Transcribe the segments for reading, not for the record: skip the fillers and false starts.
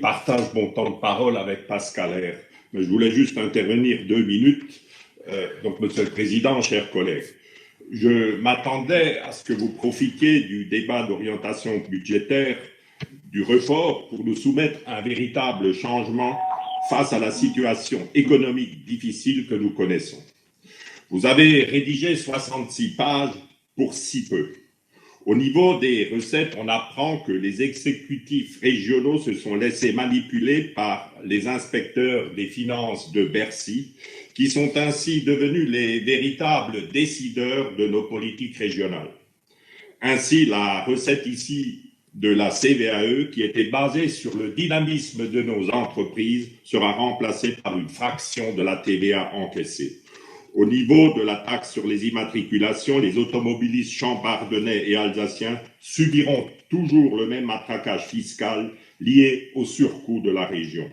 partage mon temps de parole avec Pascal Air. Mais je voulais juste intervenir 2 minutes. Donc, Monsieur le Président, chers collègues, je m'attendais à ce que vous profitiez du débat d'orientation budgétaire, du report, pour nous soumettre un véritable changement face à la situation économique difficile que nous connaissons. Vous avez rédigé 66 pages pour si peu. Au niveau des recettes, on apprend que les exécutifs régionaux se sont laissés manipuler par les inspecteurs des finances de Bercy, qui sont ainsi devenus les véritables décideurs de nos politiques régionales. Ainsi, la recette ici de la CVAE, qui était basée sur le dynamisme de nos entreprises, sera remplacée par une fraction de la TVA encaissée. Au niveau de la taxe sur les immatriculations, les automobilistes champardonnais et alsaciens subiront toujours le même matraquage fiscal lié au surcoût de la région.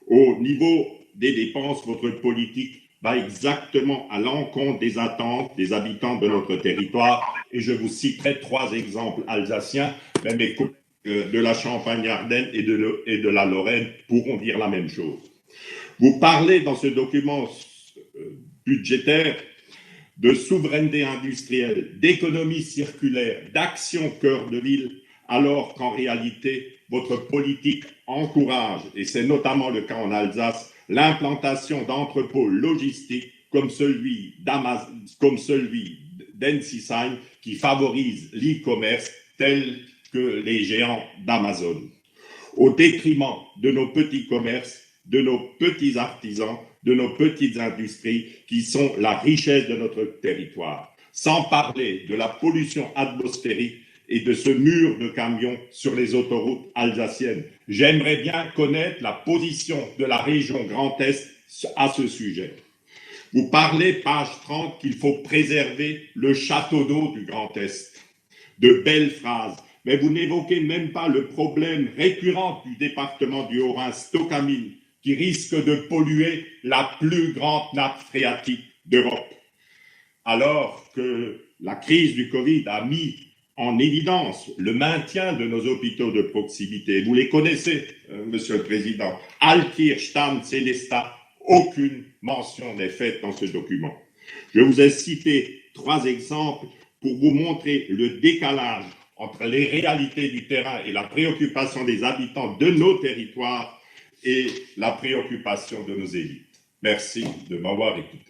Au niveau des dépenses, votre politique va exactement à l'encontre des attentes des habitants de notre territoire. Et je vous citerai 3 exemples alsaciens, même mes collègues de la Champagne-Ardenne et de la Lorraine pourront dire la même chose. Vous parlez dans ce document budgétaire de souveraineté industrielle, d'économie circulaire, d'action cœur de ville, alors qu'en réalité, votre politique encourage, et c'est notamment le cas en Alsace, l'implantation d'entrepôts logistiques comme celui d'Ensisheim qui favorise l'e-commerce tel que les géants d'Amazon, au détriment de nos petits commerces, de nos petits artisans, de nos petites industries qui sont la richesse de notre territoire, sans parler de la pollution atmosphérique et de ce mur de camions sur les autoroutes alsaciennes. J'aimerais bien connaître la position de la région Grand Est à ce sujet. Vous parlez, page 30, qu'il faut préserver le château d'eau du Grand Est. De belles phrases, mais vous n'évoquez même pas le problème récurrent du département du Haut-Rhin, Stocamine, qui risque de polluer la plus grande nappe phréatique d'Europe. Alors que la crise du Covid a mis en évidence le maintien de nos hôpitaux de proximité. Vous les connaissez, Monsieur le Président. Altkirch, Stamm, Sélestat, aucune mention n'est faite dans ce document. Je vous ai cité 3 exemples pour vous montrer le décalage entre les réalités du terrain et la préoccupation des habitants de nos territoires et la préoccupation de nos élites. Merci de m'avoir écouté.